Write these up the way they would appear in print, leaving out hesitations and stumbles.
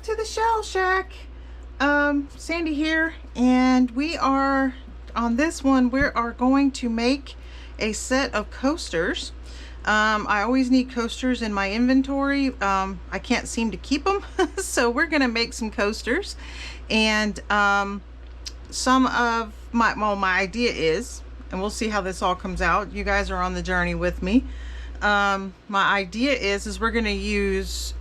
back to the Shell Shack. Sandy here, and we are on this one. We are going to make a set of coasters. I always need coasters in my inventory. I can't seem to keep them, so we're gonna make some coasters. And some of my idea is, and we'll see how this all comes out. You guys are on the journey with me. My idea is we're gonna use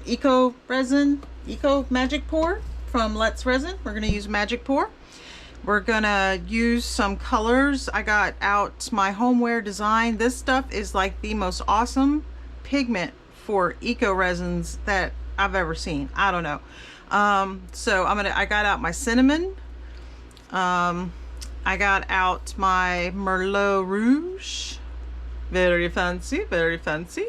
Eco Resin, Eco Magic Pour from Let's Resin. We're gonna use Magic Pour. We're gonna use some colors. I got out my homeware design. This stuff is like the most awesome pigment for eco resins that I've ever seen. I don't know. So I got out my cinnamon. I got out my Merlot Rouge. Very fancy, very fancy.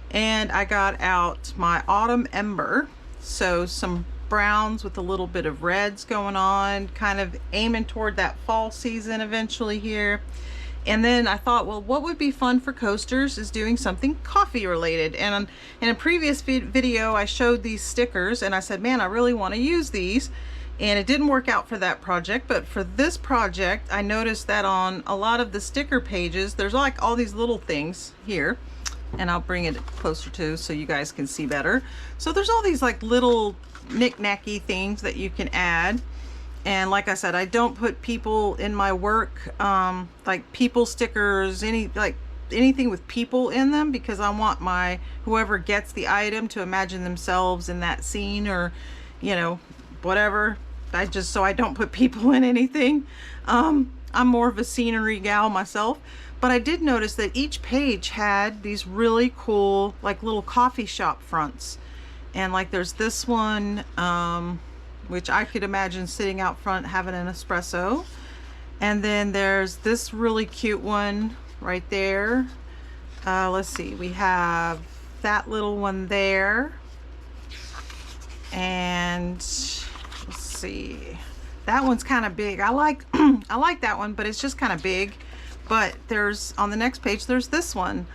And I got out my Autumn Ember. So some browns with a little bit of reds going on, kind of aiming toward that fall season eventually here. And then I thought, well, what would be fun for coasters is doing something coffee related. And in a previous video, I showed these stickers and I said, man, I really want to use these. And it didn't work out for that project, but for this project, I noticed that on a lot of the sticker pages, there's like all these little things here. And I'll bring it closer to so you guys can see better. So there's all these like little knick-knacky things that you can add. And like I said, I don't put people in my work, like people stickers, anything with people in them, because I want whoever gets the item to imagine themselves in that scene, or whatever. So I don't put people in anything. I'm more of a scenery gal myself. But I did notice that each page had these really cool, like little coffee shop fronts. And like there's this one, which I could imagine sitting out front having an espresso. And then there's this really cute one right there. Let's see, we have that little one there. And let's see, that one's kind of big. I like I like that one, but it's just kind of big. But there's, on the next page, there's this one.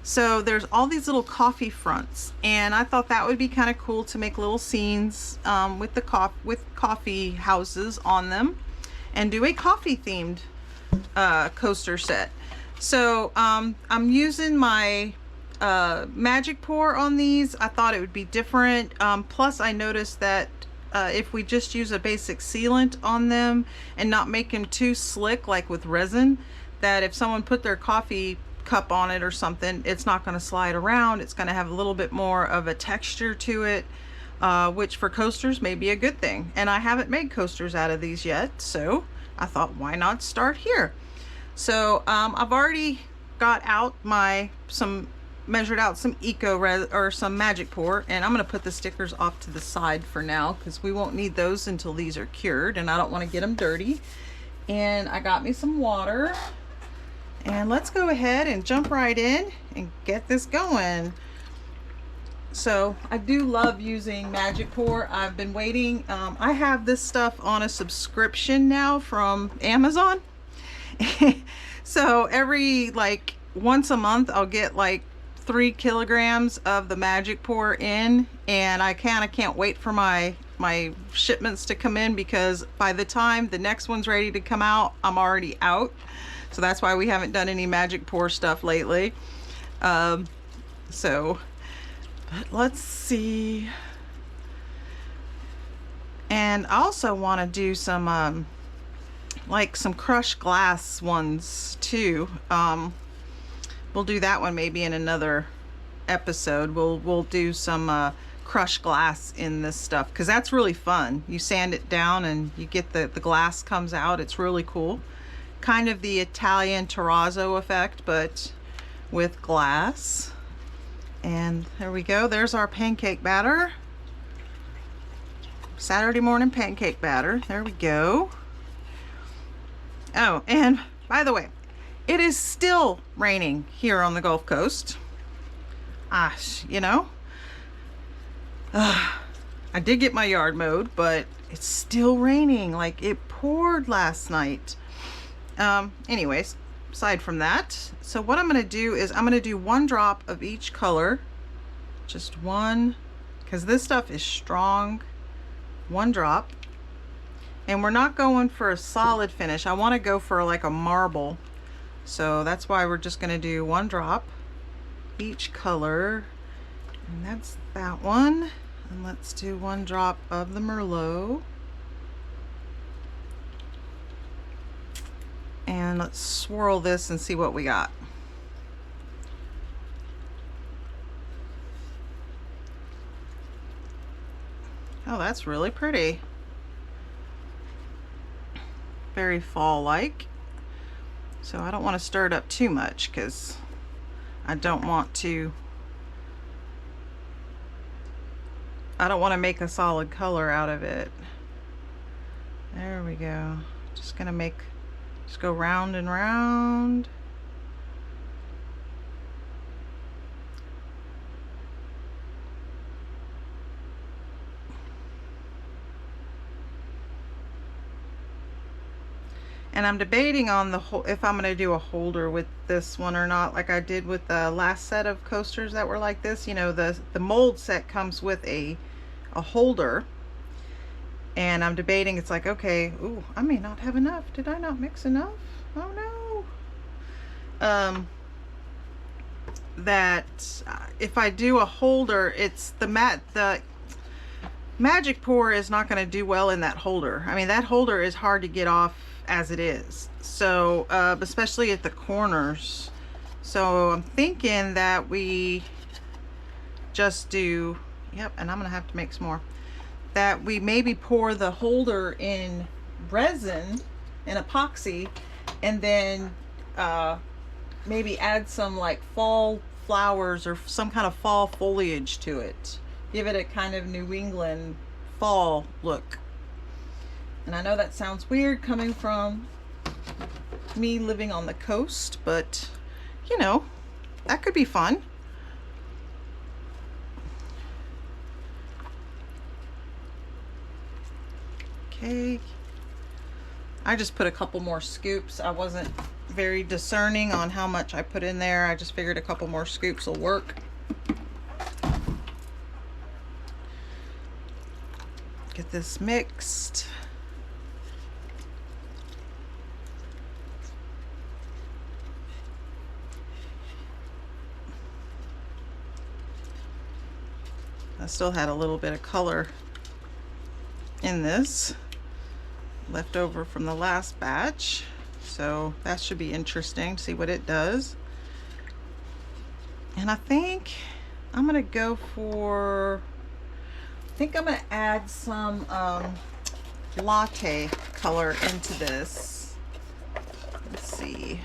So there's all these little coffee fronts, and I thought that would be kind of cool to make little scenes with coffee houses on them, and do a coffee themed coaster set. So I'm using my Magic Pour on these. I thought it would be different. Plus I noticed that if we just use a basic sealant on them and not make them too slick like with resin, that if someone put their coffee cup on it or something, it's not going to slide around. It's going to have a little bit more of a texture to it, which for coasters may be a good thing. And I haven't made coasters out of these yet, so I thought, why not start here? So I've already got out measured out some some Magic Pour, and I'm going to put the stickers off to the side for now because we won't need those until these are cured, and I don't want to get them dirty. And I got me some water. And let's go ahead and jump right in and get this going. So I do love using Magic Pour. I've been waiting. I have this stuff on a subscription now from Amazon. So every once a month I'll get like 3 kilograms of the Magic Pour in, and I kind of can't wait for my shipments to come in, because by the time the next one's ready to come out, I'm already out. So that's why we haven't done any Magic Pour stuff lately. But let's see. And I also want to do some some crushed glass ones too. We'll do that one maybe in another episode. We'll do some crushed glass in this stuff, because that's really fun. You sand it down and you get the glass comes out. It's really cool. Kind of the Italian terrazzo effect, but with glass. And there we go. There's our pancake batter. Saturday morning pancake batter. There we go. Oh, and by the way, it is still raining here on the Gulf Coast. I did get my yard mowed, but it's still raining. Like, it poured last night. Anyways, aside from that, so what I'm going to do is I'm going to do 1 drop of each color, just one because this stuff is strong. 1 drop. And we're not going for a solid finish. I want to go for like a marble. So that's why we're just going to do 1 drop each color. And that's that one. And let's do 1 drop of the Merlot. And let's swirl this and see what we got. Oh, that's really pretty. Very fall-like. So I don't want to stir it up too much because I don't want to make a solid color out of it. There we go. Just go round and round. And I'm debating on if I'm going to do a holder with this one or not, like I did with the last set of coasters that were like this. You know, the mold set comes with a holder. And I'm debating, it's like, okay, ooh, I may not have enough. Did I not mix enough? Oh no. That if I do a holder, it's the Magic Pour is not going to do well in that holder. I mean, that holder is hard to get off as it is. So, especially at the corners. So I'm thinking that we just do, yep, and I'm going to have to make some more. That we maybe pour the holder in resin and epoxy, and then maybe add some like fall flowers or some kind of fall foliage to it. Give it a kind of New England fall look. And I know that sounds weird coming from me living on the coast, but you know, that could be fun. Okay, I just put a couple more scoops. I wasn't very discerning on how much I put in there. I just figured a couple more scoops will work. Get this mixed. I still had a little bit of color in this left over from the last batch, so that should be interesting to see what it does. And I think I'm gonna go for, I think I'm gonna add some latte color into this. Let's see,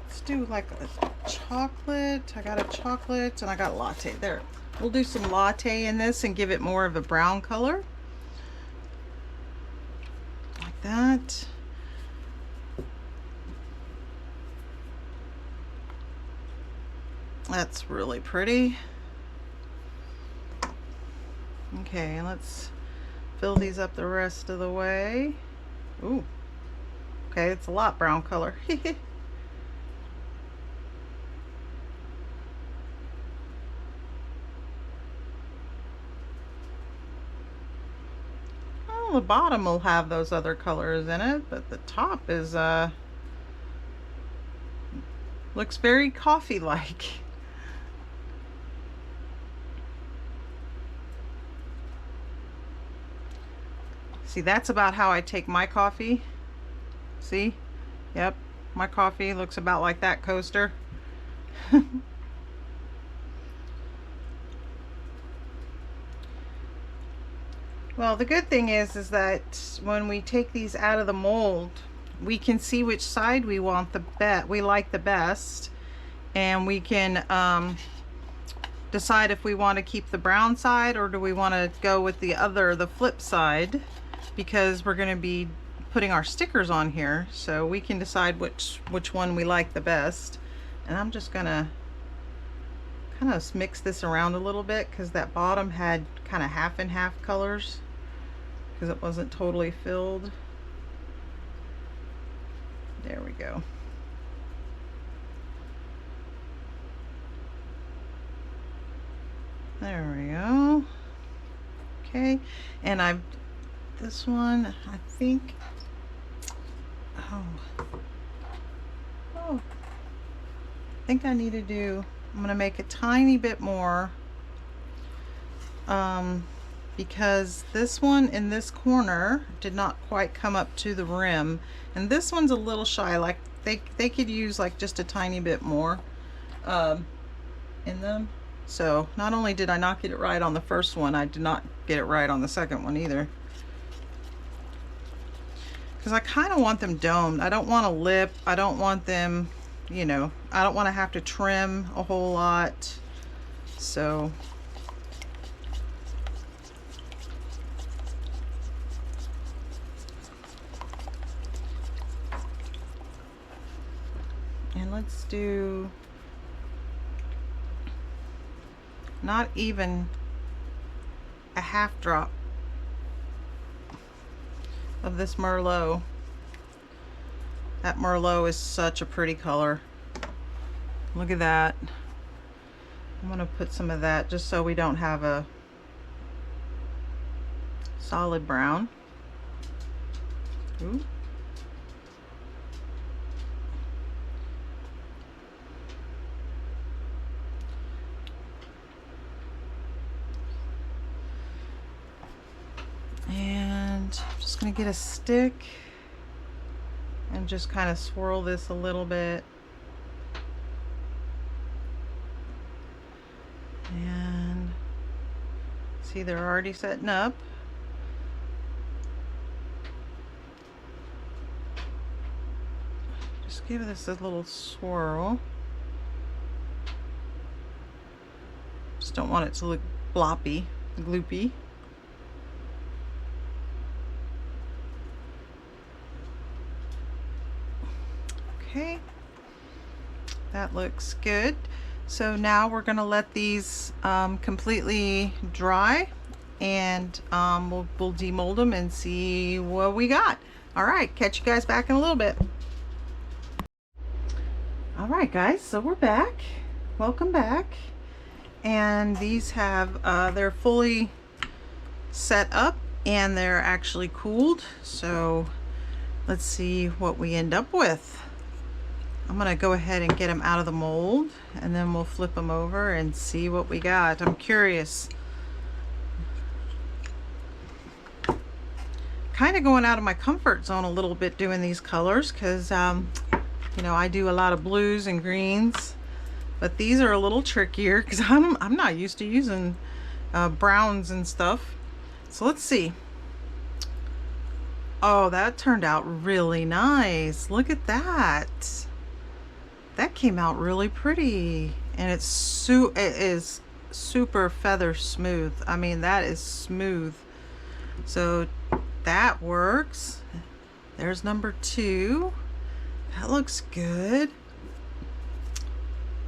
let's do like a chocolate. I got a chocolate and I got a latte. There, we'll do some latte in this and give it more of a brown color. That. That's really pretty. Okay, let's fill these up the rest of the way. Ooh, okay, it's a lot brown color. The bottom will have those other colors in it, but the top is looks very coffee-like. See, that's about how I take my coffee. See? Yep, my coffee looks about like that coaster. Well, the good thing is that when we take these out of the mold, we can see which side we want we like the best, and we can decide if we want to keep the brown side or do we want to go with the flip side, because we're going to be putting our stickers on here, so we can decide which one we like the best. And I'm just gonna kind of mix this around a little bit because that bottom had kind of half and half colors because it wasn't totally filled. There we go. There we go. Okay, and this one, I think, oh, I think I need to do, I'm gonna make a tiny bit more, because this one in this corner did not quite come up to the rim, and this one's a little shy, like they could use like just a tiny bit more in them. So not only did I not get it right on the first one, I did not get it right on the second one either, because I kind of want them domed. I don't want a lip, I don't want them, you know, I don't want to have to trim a whole lot. So and let's do not even a half drop of this Merlot. That Merlot is such a pretty color. Look at that. I'm gonna put some of that just so we don't have a solid brown. Ooh. And I'm just gonna get a stick and just kind of swirl this a little bit. And see, they're already setting up. Just give this a little swirl. Just don't want it to look bloppy, gloopy. Okay, that looks good. So now we're gonna let these completely dry, and we'll demold them and see what we got. All right, catch you guys back in a little bit. All right, guys, so we're back. Welcome back. And these have they're fully set up and they're actually cooled. So let's see what we end up with. I'm gonna go ahead and get them out of the mold, and then we'll flip them over and see what we got. I'm curious. Kind of going out of my comfort zone a little bit doing these colors, because you know, I do a lot of blues and greens, but these are a little trickier because I'm not used to using browns and stuff. So let's see. Oh, that turned out really nice. Look at that. That came out really pretty, and it is super feather smooth. I mean, that is smooth. So that works. There's number 2. That looks good.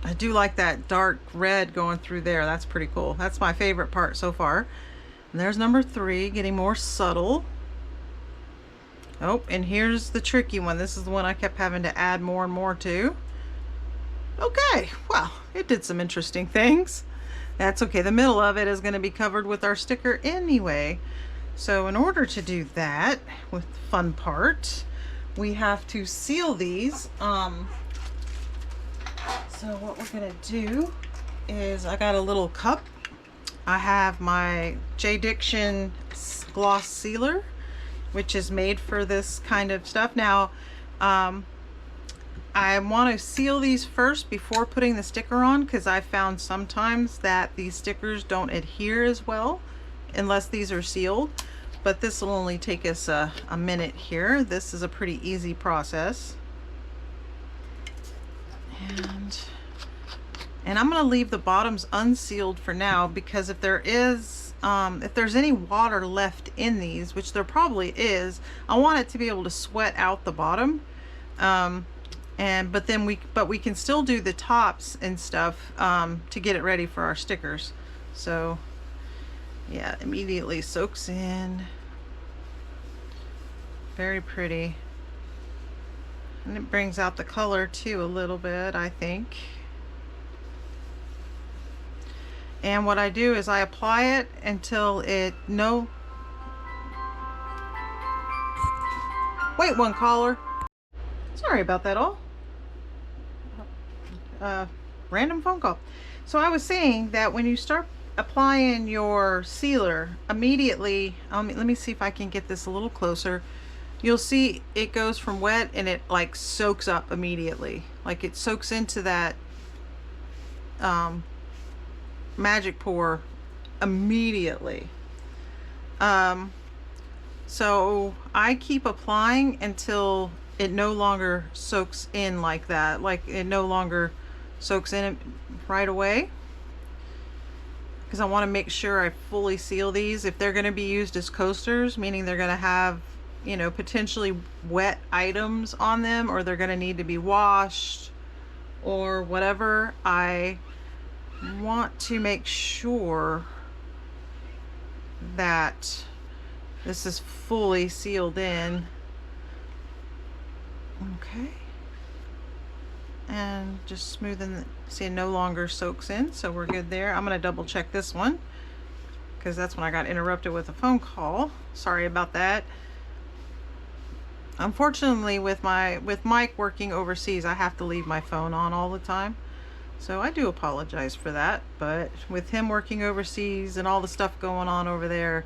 I do like that dark red going through there. That's pretty cool. That's my favorite part so far. And there's number 3, getting more subtle. Oh, and here's the tricky one. This is the one I kept having to add more and more to. Okay, well, it did some interesting things. That's okay. The middle of it is going to be covered with our sticker anyway. So in order to do that, with the fun part, we have to seal these. So what we're going to do is, I got a little cup. I have my J. Diction gloss sealer, which is made for this kind of stuff. Now, I want to seal these first before putting the sticker on, because I found sometimes that these stickers don't adhere as well unless these are sealed. But this will only take us a minute here. This is a pretty easy process. And I'm going to leave the bottoms unsealed for now, because if there is if there's any water left in these, which there probably is, I want it to be able to sweat out the bottom. But we can still do the tops and stuff to get it ready for our stickers. So yeah, immediately soaks in. Very pretty. And it brings out the color too a little bit, I think. And what I do is I apply it until it wait, one caller. Sorry about that all. Random phone call. So I was saying that when you start applying your sealer immediately, let me see if I can get this a little closer. You'll see it goes from wet and it like soaks up immediately. Like it soaks into that magic pour immediately. So I keep applying until it no longer soaks in like that. Like it no longer soaks in right away. Because I want to make sure I fully seal these. If they're going to be used as coasters, meaning they're going to have, you know, potentially wet items on them, or they're going to need to be washed or whatever, I want to make sure that this is fully sealed in. Okay. And just smoothing, see it no longer soaks in, so we're good there. I'm gonna double check this one because that's when I got interrupted with a phone call. Sorry about that. Unfortunately, with Mike working overseas, I have to leave my phone on all the time, so I do apologize for that. But with him working overseas and all the stuff going on over there,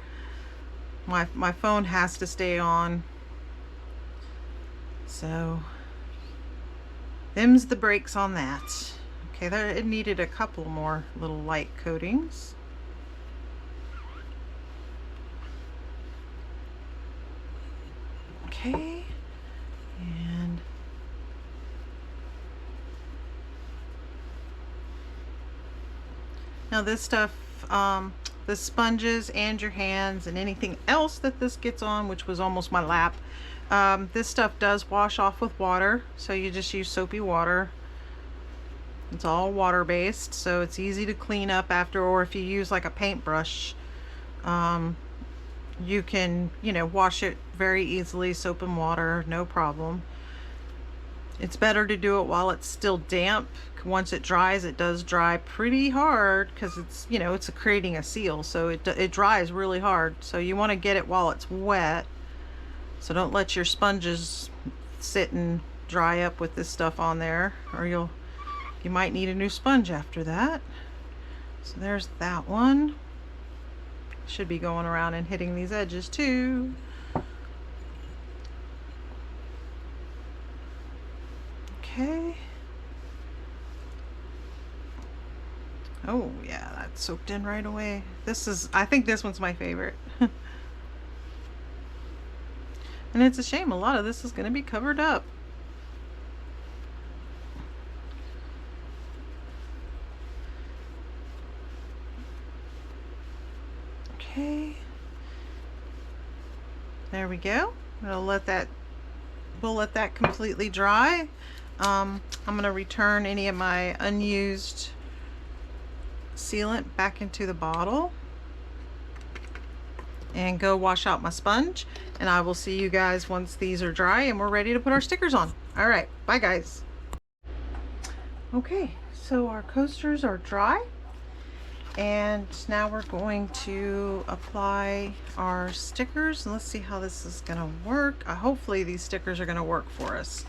my phone has to stay on. So them's the brakes on that. Okay, there, it needed a couple more little light coatings. Okay, and now this stuff, the sponges and your hands and anything else that this gets on, which was almost my lap, this stuff does wash off with water, so you just use soapy water. It's all water based, so it's easy to clean up after, or if you use like a paintbrush, you can, you know, wash it very easily, soap and water, no problem. It's better to do it while it's still damp. Once it dries, it does dry pretty hard because it's, you know, it's creating a seal, so it dries really hard. So you want to get it while it's wet. So don't let your sponges sit and dry up with this stuff on there, or you might need a new sponge after that. So there's that one. Should be going around and hitting these edges too. Okay. Oh yeah, that soaked in right away. This is, I think this one's my favorite. And it's a shame, a lot of this is going to be covered up. Okay. There we go. We'll let that completely dry. I'm going to return any of my unused sealant back into the bottle and go wash out my sponge, and I will see you guys once these are dry and we're ready to put our stickers on. All right, bye guys. Okay, so our coasters are dry, and now we're going to apply our stickers, and let's see how this is gonna work. Hopefully these stickers are gonna work for us.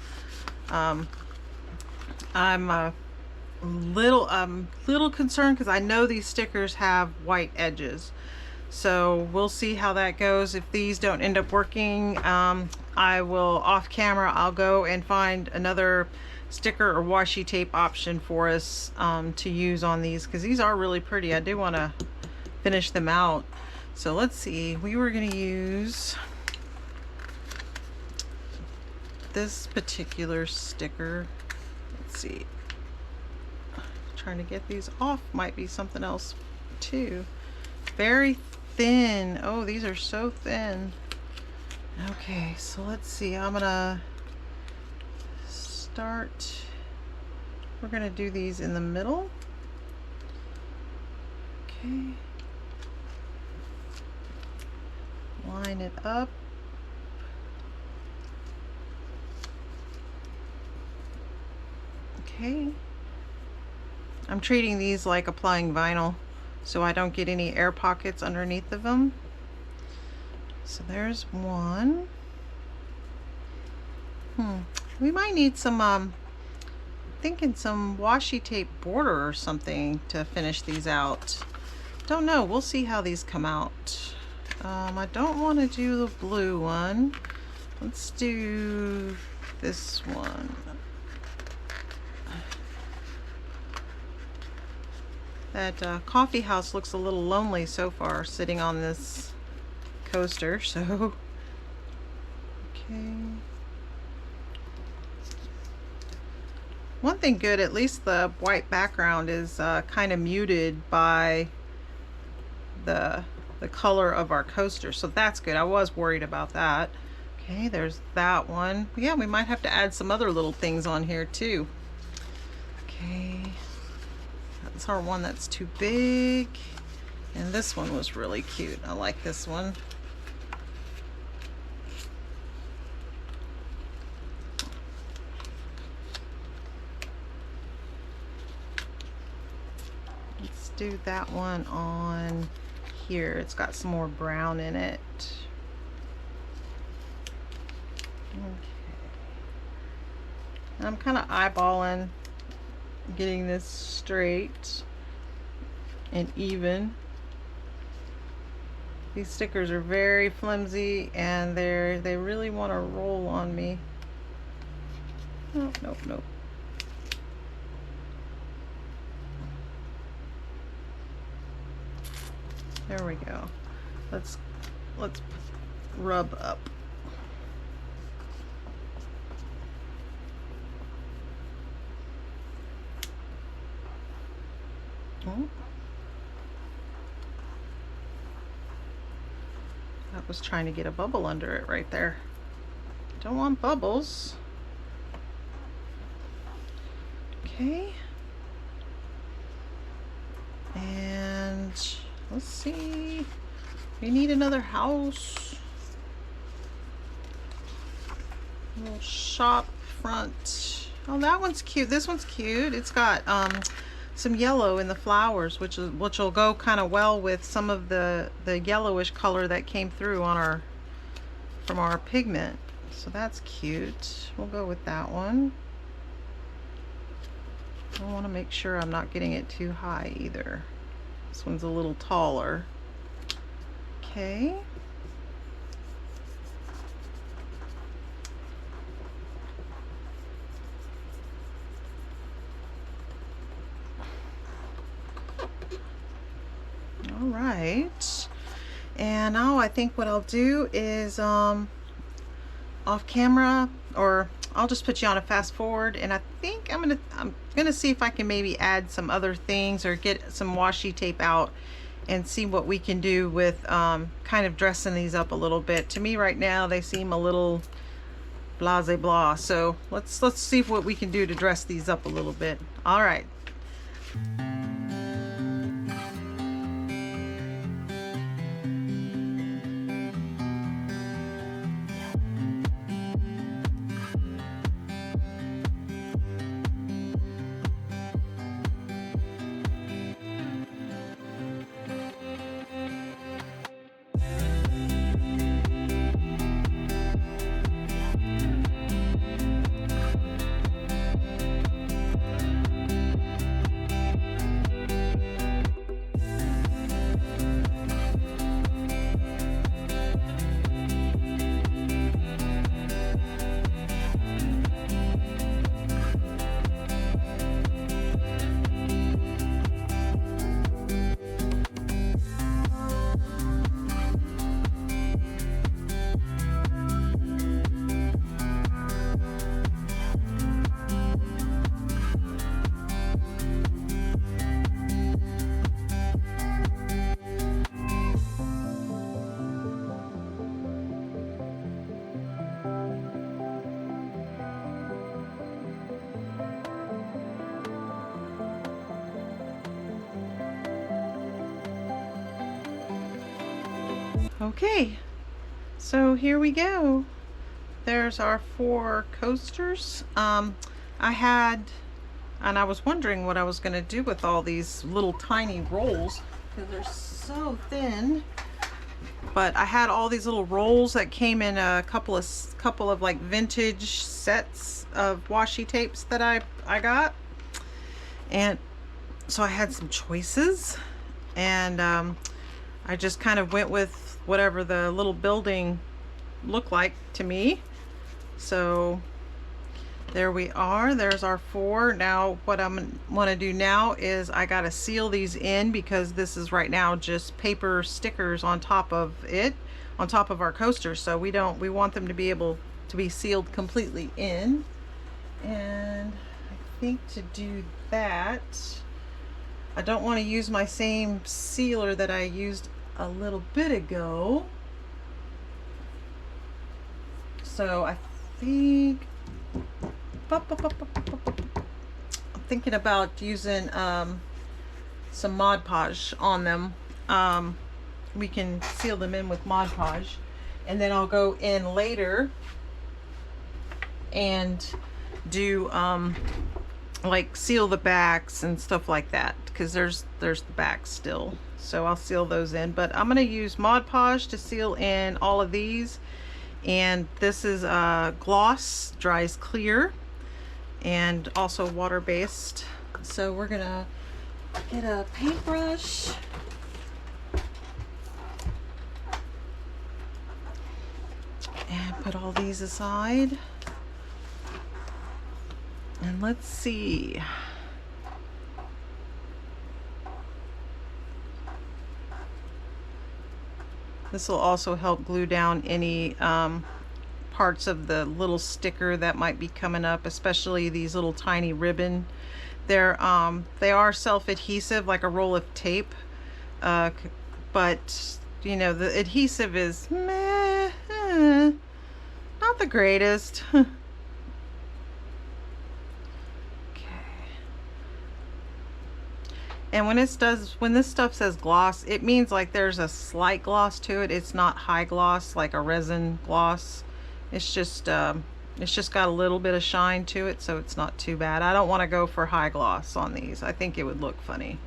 I'm a little concerned because I know these stickers have white edges, so we'll see how that goes. If these don't end up working, I will, off camera, I'll go and find another sticker or washi tape option for us to use on these, because these are really pretty. I do want to finish them out. So let's see, we were going to use this particular sticker. Let's see, trying to get these off might be something else too. Very thin. Oh, these are so thin. Okay, so let's see, I'm gonna start, we're gonna do these in the middle. Okay, line it up. Okay, I'm treating these like applying vinyl. so I don't get any air pockets underneath of them. So there's one. We might need some thinking some washi tape border or something to finish these out. Don't know, we'll see how these come out. I don't want to do the blue one. Let's do this one. That coffee house looks a little lonely so far sitting on this coaster, so okay. One thing good, at least the white background is kind of muted by the color of our coaster, so that's good. I was worried about that. Okay, there's that one. Yeah, we might have to add some other little things on here too. Okay, that's our one that's too big, and this one was really cute. I like this one. Let's do that one on here. It's got some more brown in it. Okay. I'm kind of eyeballing getting this straight and even. These stickers are very flimsy and they really want to roll on me. Nope, nope, nope. There we go. Let's rub up. Oh. That was trying to get a bubble under it right there. Don't want bubbles. Okay. And let's see. We need another house. A little shop front. Oh, that one's cute. This one's cute. It's got some yellow in the flowers, which will go kind of well with some of the yellowish color that came through on from our pigment. So that's cute. We'll go with that one. I want to make sure I'm not getting it too high either. This one's a little taller. Okay. All right. And now I think what I'll do is off camera, or I'll just put you on a fast forward, and I think I'm gonna see if I can maybe add some other things or get some washi tape out and see what we can do with kind of dressing these up a little bit. To me right now they seem a little blase blah, so let's see what we can do to dress these up a little bit. All right. Okay, so here we go. There's our 4 coasters. I was wondering what I was going to do with all these little tiny rolls. because they're so thin. But I had all these little rolls that came in a couple of like vintage sets of washi tapes that I got, and so I had some choices, and I just kind of went with whatever the little building looked like to me. So there we are. There's our 4. Now what I'm want to do now is I got to seal these in, because this is right now just paper stickers on top of it, on top of our coaster. So we want them to be able to be sealed completely in. And I think to do that, I don't want to use my same sealer that I used a little bit ago. So I think I'm thinking about using some Mod Podge on them. We can seal them in with Mod Podge, and then I'll go in later and do like seal the backs and stuff like that, because there's the backs still. So I'll seal those in, but I'm going to use Mod Podge to seal in all of these. And this is gloss, dries clear, and also water-based. So we're gonna get a paintbrush and put all these aside. And let's see. This will also help glue down any parts of the little sticker that might be coming up, especially these little tiny ribbon. They are self-adhesive like a roll of tape, but you know, the adhesive is meh, not the greatest. And when this stuff says gloss, it means like there's a slight gloss to it. It's not high gloss like a resin gloss. It's just got a little bit of shine to it, so it's not too bad. I don't want to go for high gloss on these. I think it would look funny.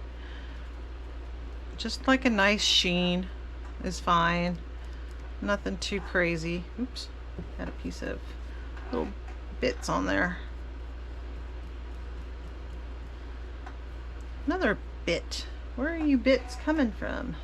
Just like a nice sheen is fine. Nothing too crazy. Oops, had a piece of little bits on there. Another bit. Where are you bits coming from?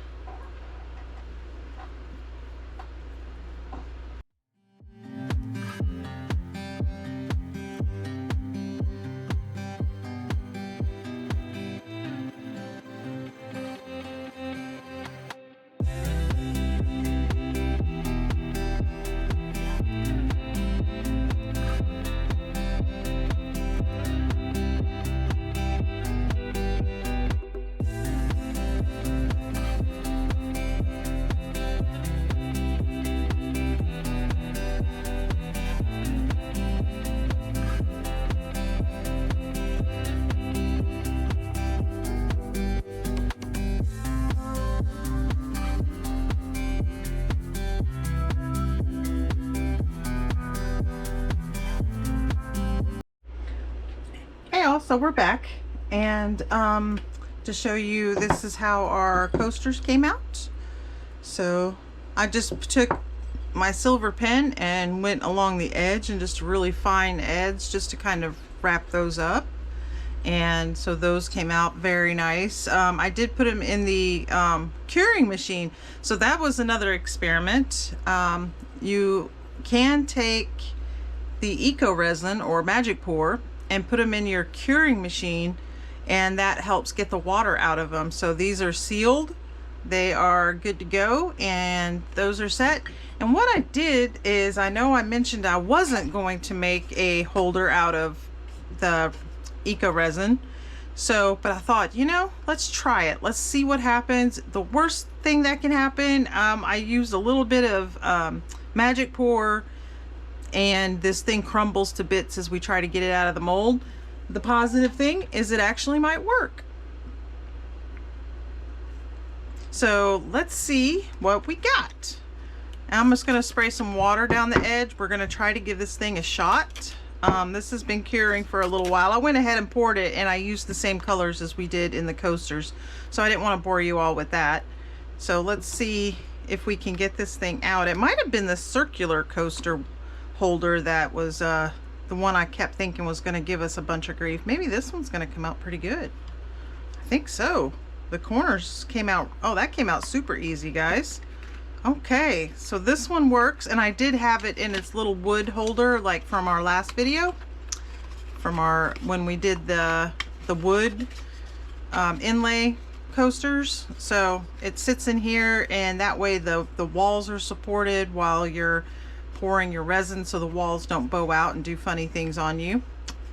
So we're back, and to show you, this is how our coasters came out. So I just took my silver pen and went along the edge, and just really fine edge, just to kind of wrap those up. And so those came out very nice. I did put them in the curing machine, so that was another experiment. You can take the eco resin or magic pour and put them in your curing machine, and that helps get the water out of them. So these are sealed, they are good to go, and those are set. And what I did is, I know I mentioned I wasn't going to make a holder out of the eco resin, so but I thought, you know, let's try it, let's see what happens. The worst thing that can happen, I used a little bit of magic pour, and this thing crumbles to bits as we try to get it out of the mold. The positive thing is it actually might work. So let's see what we got. I'm just going to spray some water down the edge. We're going to try to give this thing a shot. This has been curing for a little while. I went ahead and poured it, and I used the same colors as we did in the coasters, so I didn't want to bore you all with that. So let's see if we can get this thing out. It might have been the circular coaster holder that was the one I kept thinking was going to give us a bunch of grief. Maybe this one's going to come out pretty good. I think so. The corners came out, oh, that came out super easy, guys. Okay, so this one works, and I did have it in its little wood holder, like from our last video, from our, when we did the wood inlay coasters. So it sits in here, and that way the walls are supported while you're pouring your resin, so the walls don't bow out and do funny things on you.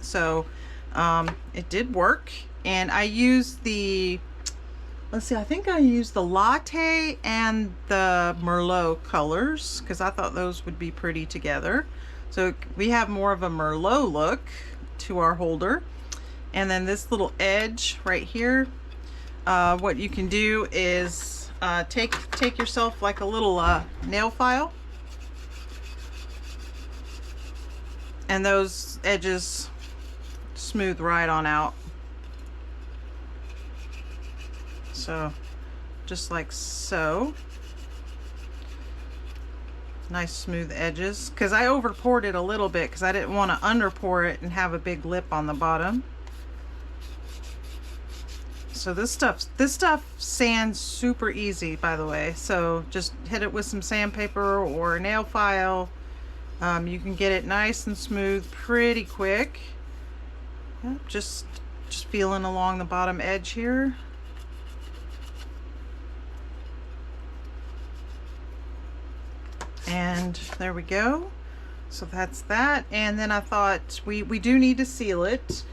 So it did work, and I used the, let's see, I think I used the Latte and the Merlot colors because I thought those would be pretty together. So we have more of a Merlot look to our holder. And then this little edge right here, what you can do is take yourself like a little nail file, and those edges smooth right on out. So just like so. Nice smooth edges, because I over poured it a little bit because I didn't want to under pour it and have a big lip on the bottom. So this stuff sands super easy, by the way. So just hit it with some sandpaper or a nail file. You can get it nice and smooth pretty quick. Yep, just feeling along the bottom edge here. And there we go. So that's that. And then I thought we do need to seal it.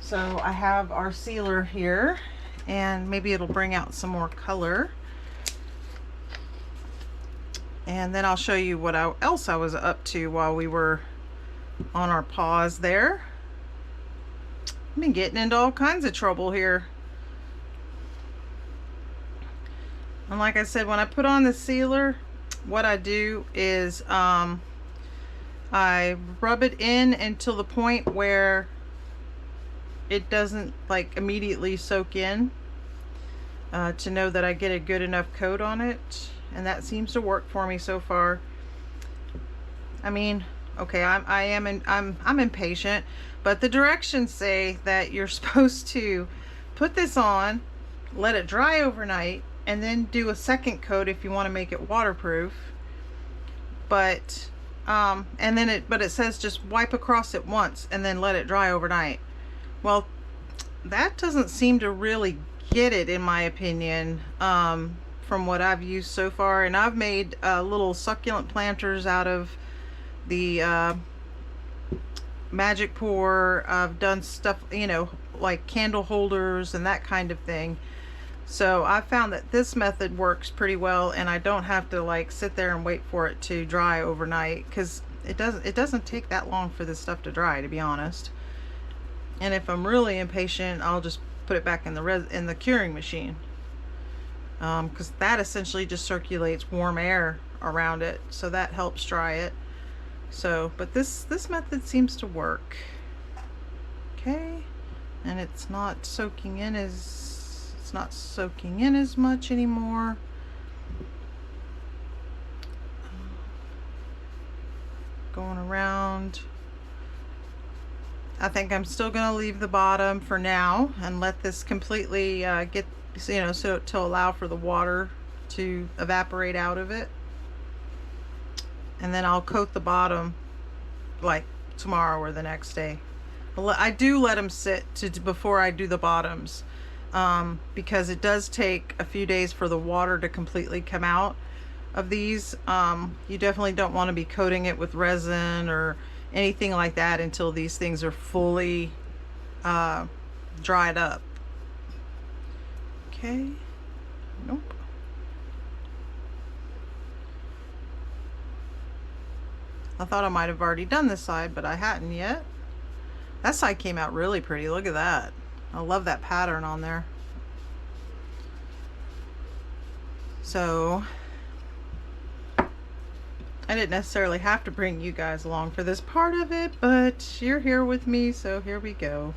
So I have our sealer here, and maybe it'll bring out some more color. And then I'll show you what else I was up to while we were on our pause there. I've been getting into all kinds of trouble here. And like I said, when I put on the sealer, what I do is I rub it in until the point where it doesn't like immediately soak in, to know that I get a good enough coat on it, and that seems to work for me so far. I mean, okay, I'm impatient, but the directions say that you're supposed to put this on, let it dry overnight, and then do a second coat if you want to make it waterproof. But it says just wipe across it once and then let it dry overnight. Well, that doesn't seem to really get it, in my opinion, from what I've used so far. And I've made little succulent planters out of the Magic Pour. I've done stuff, you know, like candle holders and that kind of thing. So I found that this method works pretty well, and I don't have to like sit there and wait for it to dry overnight, because it doesn't take that long for this stuff to dry, to be honest. And if I'm really impatient, I'll just put it back in the curing machine, because that essentially just circulates warm air around it, so that helps dry it. So, but this method seems to work. Okay, and it's not soaking in as much anymore. Going around. I think I'm still going to leave the bottom for now and let this completely get, you know, so to allow for the water to evaporate out of it. And then I'll coat the bottom like tomorrow or the next day. I do let them sit before I do the bottoms, because it does take a few days for the water to completely come out of these. You definitely don't want to be coating it with resin or anything like that until these things are fully dried up. Okay. Nope. I thought I might have already done this side, but I hadn't yet. That side came out really pretty. Look at that. I love that pattern on there. So I didn't necessarily have to bring you guys along for this part of it, but you're here with me, so here we go.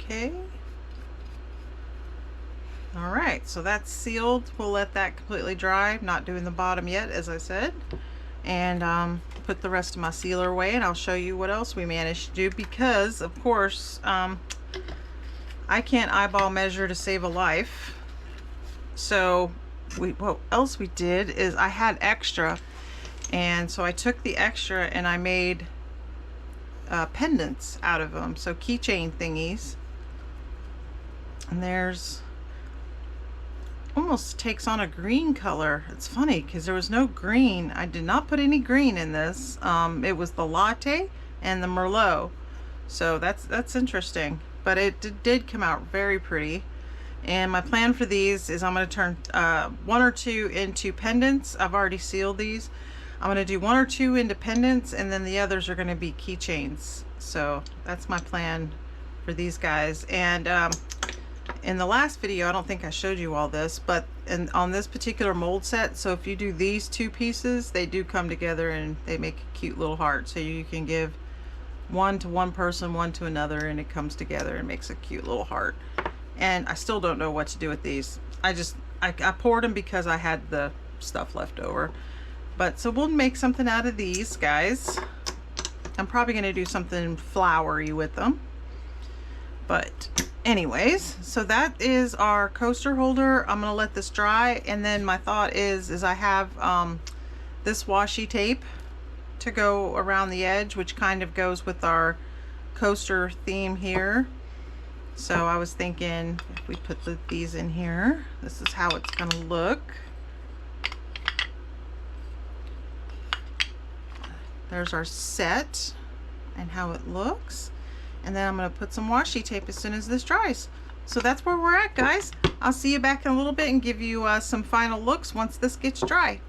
Okay. All right, so that's sealed. We'll let that completely dry. Not doing the bottom yet, as I said. And put the rest of my sealer away, and I'll show you what else we managed to do, because of course I can't eyeball measure to save a life. So what else we did is I had extra, and so I took the extra and I made pendants out of them, so keychain thingies. And there's almost takes on a green color. It's funny because there was no green. I did not put any green in this. It was the latte and the Merlot, so that's interesting, but it did come out very pretty. And my plan for these is I'm going to turn 1 or 2 into pendants. I've already sealed these. I'm going to do 1 or 2 into pendants, and then the others are going to be keychains. So that's my plan for these guys. And in the last video, I don't think I showed you all this, but on this particular mold set, so if you do these 2 pieces, they do come together and they make a cute little heart. So you can give one to one person, one to another, and it comes together and makes a cute little heart. And I still don't know what to do with these. I poured them because I had the stuff left over. But so we'll make something out of these guys. I'm probably going to do something flowery with them. But anyways, so that is our coaster holder. I'm going to let this dry, and then my thought is I have this washi tape to go around the edge, which kind of goes with our coaster theme here. So I was thinking if we put these in here, this is how it's going to look. There's our set and how it looks. And then I'm going to put some washi tape as soon as this dries. So that's where we're at, guys. I'll see you back in a little bit and give you some final looks once this gets dry.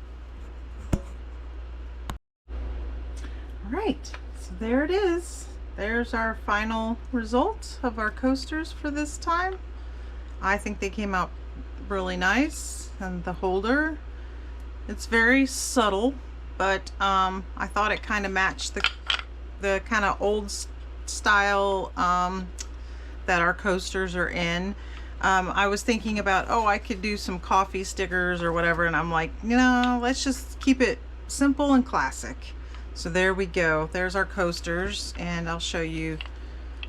All right, so there it is. There's our final result of our coasters for this time. I think they came out really nice, and the holder, it's very subtle, but I thought it kind of matched the kind of old style that our coasters are in. I was thinking about, oh, I could do some coffee stickers or whatever, and I'm like, you know, let's just keep it simple and classic. So there we go. There's our coasters, and I'll show you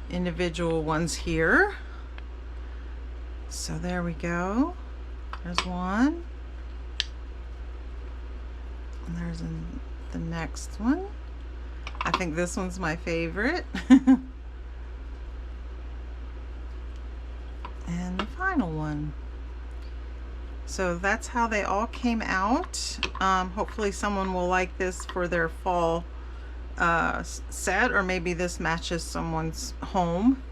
individual ones here. So there we go. There's one. And there's the next one. I think this one's my favorite. And the final one. So that's how they all came out. Hopefully someone will like this for their fall set, or maybe this matches someone's home,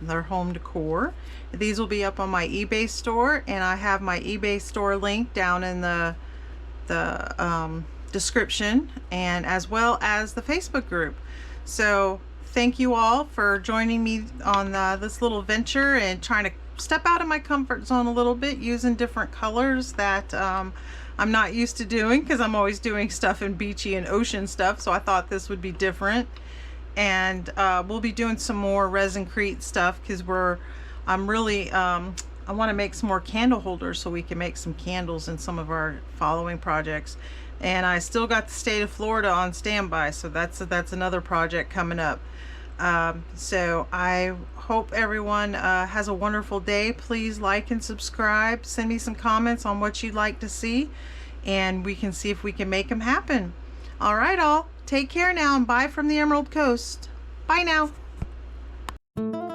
their home decor. These will be up on my eBay store, and I have my eBay store link down in the description, and as well as the Facebook group. So thank you all for joining me on this little venture and trying to step out of my comfort zone a little bit, using different colors that I'm not used to doing, because I'm always doing stuff in beachy and ocean stuff. So I thought this would be different. And we'll be doing some more Resincrete stuff, because I'm really I want to make some more candle holders so we can make some candles in some of our following projects. And I still got the state of Florida on standby, so that's another project coming up. So I hope everyone has a wonderful day. Please like and subscribe. Send me some comments on what you'd like to see, and we can see if we can make them happen. All right, all. Take care now, and bye from the Emerald Coast. Bye now.